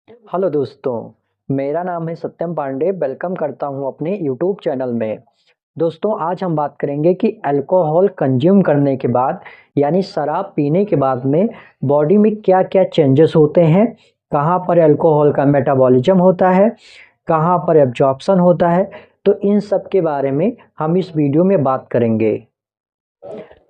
Hello दोस्तों, मेरा नाम है सत्यम पांडे। वेलकम करता हूं अपने यूट्यूब चैनल में। दोस्तों, आज हम बात करेंगे कि अल्कोहल कंज्यूम करने के बाद यानी शराब पीने के बाद में बॉडी में क्या-क्या चेंजेस होते हैं, कहाँ पर अल्कोहल का मेटाबॉलिज्म होता है, कहाँ पर एब्जॉर्प्शन होता है। तो इन सब के बारे में हम इस वीडियो में बात करेंगे।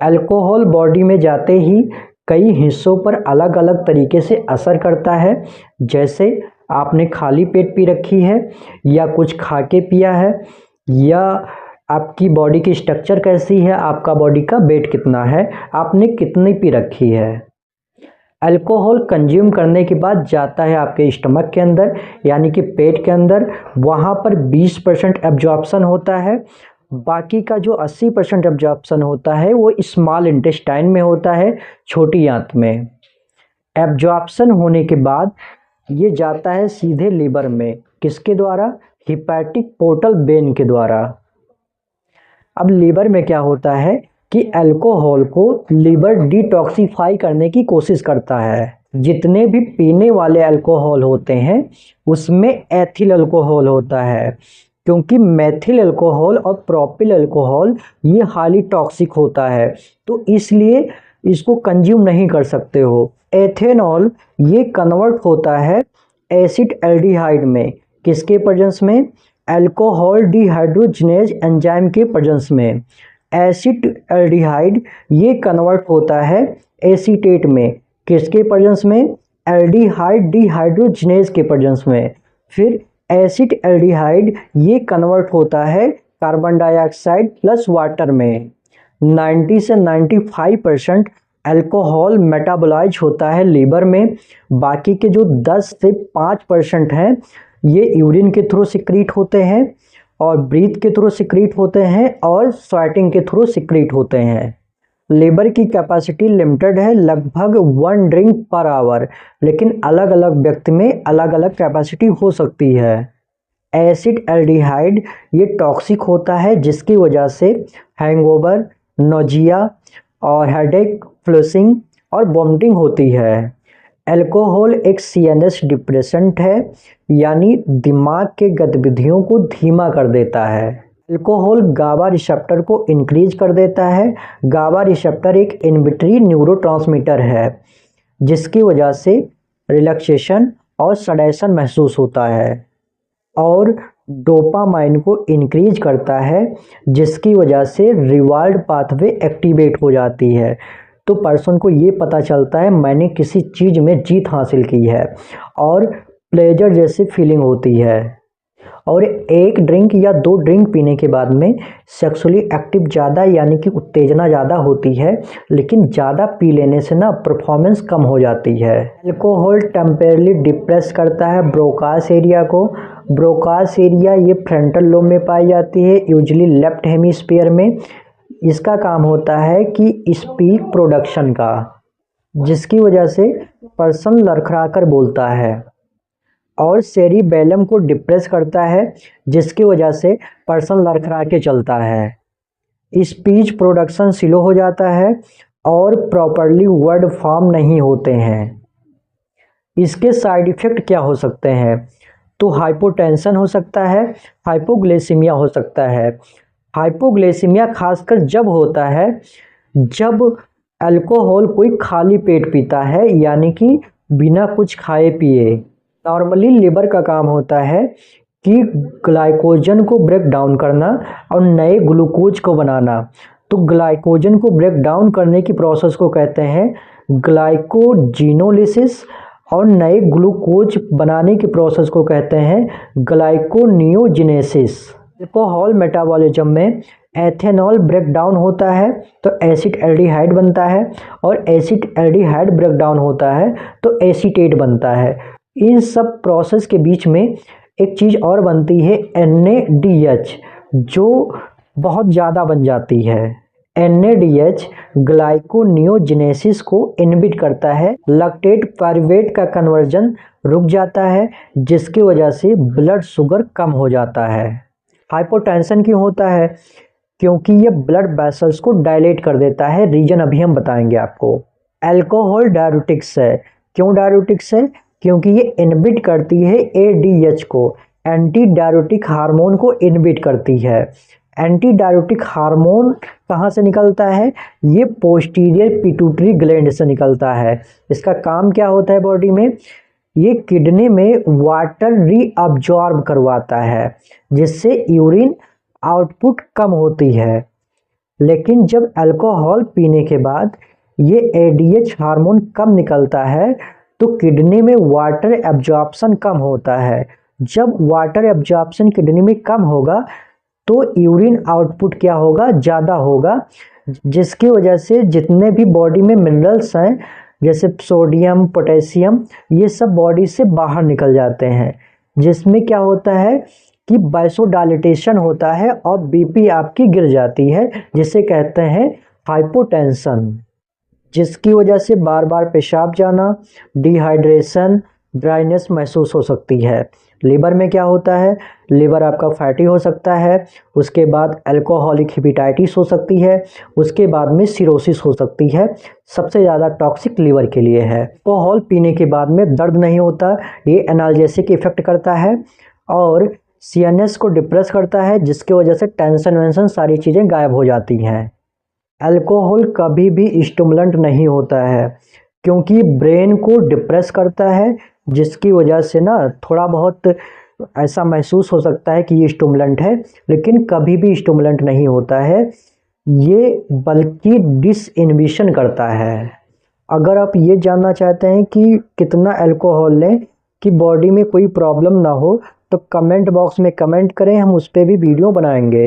अल्कोहल बॉडी में जाते ही कई हिस्सों पर अलग-अलग तरीके से असर करता है। जैसे आपने खाली पेट पी रखी है या कुछ खा के पिया है, या आपकी बॉडी की स्ट्रक्चर कैसी है, आपका बॉडी का वेट कितना है, आपने कितनी पी रखी है। अल्कोहल कंज्यूम करने के बाद जाता है आपके स्टमक के अंदर यानी कि पेट के अंदर। वहाँ पर 20% एब्जॉर्प्शन होता है। बाकी का जो 80% एब्जॉर्प्शन होता है वो स्मॉल इंटेस्टाइन में होता है, छोटी आंत में। एब्जॉर्प्शन होने के बाद ये जाता है सीधे लीवर में। किसके द्वारा? हिपैटिक पोर्टल वेन के द्वारा। अब लीवर में क्या होता है कि अल्कोहल को लीवर डिटॉक्सिफाई करने की कोशिश करता है। जितने भी पीने वाले अल्कोहल होते हैं उसमें एथिल अल्कोहल होता है, क्योंकि मेथिल अल्कोहल और प्रोपिल अल्कोहल ये हाईली टॉक्सिक होता है, तो इसलिए इसको कंज्यूम नहीं कर सकते हो। एथेनॉल ये कन्वर्ट होता है एसिड एल्डिहाइड में। किसके प्रेजेंस में? अल्कोहल डिहाइड्रोजनेज एंजाइम के प्रेजेंस में। एसिड एल्डिहाइड ये कन्वर्ट होता है एसीटेट में। किसके प्रेजेंस में? एल्डिहाइड डिहाइड्रोजनेज के प्रेजेंस में। फिर एसिड एल्डिहाइड ये कन्वर्ट होता है कार्बन डाइऑक्साइड प्लस वाटर में। 90 से 95% अल्कोहल मेटाबोलाइज होता है लीवर में। बाकी के जो 10 से 5% हैं ये यूरिन के थ्रू सिक्रीट होते हैं और ब्रीथ के थ्रू सिक्रीट होते हैं और स्वेटिंग के थ्रू सिक्रीट होते हैं। लीवर की कैपेसिटी लिमिटेड है, लगभग 1 ड्रिंक पर आवर, लेकिन अलग अलग व्यक्ति में अलग अलग कैपेसिटी हो सकती है। एसिड एल्डिहाइड ये टॉक्सिक होता है, जिसकी वजह से हैंगओवर, नोजिया और हेडेक, फ्लशिंग और वॉमिटिंग होती है। अल्कोहल एक सीएनएस डिप्रेसेंट है, यानी दिमाग के गतिविधियों को धीमा कर देता है। अल्कोहल गाबा रिसेप्टर को इंक्रीज कर देता है। गाबा रिसेप्टर एक इनहिबिटरी न्यूरोट्रांसमीटर है, जिसकी वजह से रिलैक्सेशन और सडेशन महसूस होता है। और डोपामाइन को इंक्रीज करता है, जिसकी वजह से रिवार्ड पाथवे एक्टिवेट हो जाती है। तो पर्सन को ये पता चलता है मैंने किसी चीज़ में जीत हासिल की है और प्लेजर जैसी फीलिंग होती है। और 1 ड्रिंक या 2 ड्रिंक पीने के बाद में सेक्सुअली एक्टिव ज़्यादा यानी कि उत्तेजना ज़्यादा होती है, लेकिन ज़्यादा पी लेने से ना परफॉर्मेंस कम हो जाती है। अल्कोहल टेम्परेली डिप्रेस करता है ब्रोकास एरिया को। ब्रोकास एरिया ये फ्रंटल लोब में पाई जाती है, यूजुअली लेफ्ट हेमिस्फीयर में। इसका काम होता है कि स्पीच प्रोडक्शन का, जिसकी वजह से पर्सन लड़खड़ाकर बोलता है। और सेरिबेलम को डिप्रेस करता है, जिसकी वजह से पर्सन लड़खड़ा के चलता है। स्पीच प्रोडक्शन स्लो हो जाता है और प्रॉपरली वर्ड फॉर्म नहीं होते हैं। इसके साइड इफ़ेक्ट क्या हो सकते हैं? तो हाइपोटेंशन हो सकता है, हाइपोग्लाइसीमिया हो सकता है। हाइपोग्लाइसीमिया खासकर जब होता है जब अल्कोहल कोई खाली पेट पीता है, यानी कि बिना कुछ खाए पिए। नॉर्मली लिवर का काम होता है कि ग्लाइकोजन को ब्रेक डाउन करना और नए ग्लूकोज को बनाना। तो ग्लाइकोजन को ब्रेक डाउन करने की प्रोसेस को कहते हैं ग्लाइकोजिनोलिसिस और नए ग्लूकोज बनाने की प्रोसेस को कहते हैं ग्लाइकोनियोजिनेसिस। अल्कोहल मेटाबॉलिज्म में एथेनॉल ब्रेक डाउन होता है तो एसिड एल्डिहाइड बनता है, और एसिड एल्डिहाइड ब्रेक डाउन होता है तो एसीटेट बनता है। इन सब प्रोसेस के बीच में एक चीज़ और बनती है NADH, जो बहुत ज़्यादा बन जाती है। NADH ग्लाइकोनियोजिनेसिस को इनहिबिट करता है। लैक्टेट पायरुवेट का कन्वर्जन रुक जाता है, जिसकी वजह से ब्लड शुगर कम हो जाता है। हाइपोटेंशन क्यों होता है? क्योंकि ये ब्लड वेसल्स को डायलेट कर देता है। रीजन अभी हम बताएंगे आपको। अल्कोहल डाययूरेटिक्स है। क्यों डाययूरेटिक्स है? क्योंकि ये इनहिबिट करती है एडीएच को, एंटी डाययूरेटिक हार्मोन को इनहिबिट करती है। एंटी डाययूरेटिक हार्मोन कहाँ से निकलता है? ये पोस्टीरियर पिट्यूटरी ग्लैंड से निकलता है। इसका काम क्या होता है बॉडी में? ये किडनी में वाटर रीअब्जॉर्ब करवाता है, जिससे यूरिन आउटपुट कम होती है। लेकिन जब अल्कोहल पीने के बाद ये एडीएच हार्मोन कम निकलता है तो किडनी में वाटर एब्जॉर्प्शन कम होता है। जब वाटर एब्जॉर्प्शन किडनी में कम होगा तो यूरिन आउटपुट क्या होगा? ज़्यादा होगा, जिसकी वजह से जितने भी बॉडी में मिनरल्स हैं जैसे सोडियम, पोटेशियम, ये सब बॉडी से बाहर निकल जाते हैं, जिसमें क्या होता है कि वासोडाइलेशन होता है और बीपी आपकी गिर जाती है, जिसे कहते हैं हाइपोटेंशन, जिसकी वजह से बार बार पेशाब जाना, डिहाइड्रेशन, ड्राइनेस महसूस हो सकती है। लिवर में क्या होता है? लिवर आपका फैटी हो सकता है, उसके बाद अल्कोहलिक हेपेटाइटिस हो सकती है, उसके बाद में सिरोसिस हो सकती है। सबसे ज़्यादा टॉक्सिक लिवर के लिए है। अल्कोहल पीने के बाद में दर्द नहीं होता, ये एनाल्जेसिक इफेक्ट करता है और सीएनएस को डिप्रेस करता है, जिसकी वजह से टेंशन वेंशन सारी चीज़ें गायब हो जाती हैं। अल्कोहल कभी भी स्टिमुलेंट नहीं होता है, क्योंकि ब्रेन को डिप्रेस करता है, जिसकी वजह से ना थोड़ा बहुत ऐसा महसूस हो सकता है कि ये स्टिमुलेंट है, लेकिन कभी भी स्टिमुलेंट नहीं होता है। ये बल्कि डिसइनहिबिशन करता है। अगर आप ये जानना चाहते हैं कि कितना अल्कोहल लें कि बॉडी में कोई प्रॉब्लम ना हो, तो कमेंट बॉक्स में कमेंट करें, हम उस पर भी वीडियो बनाएंगे।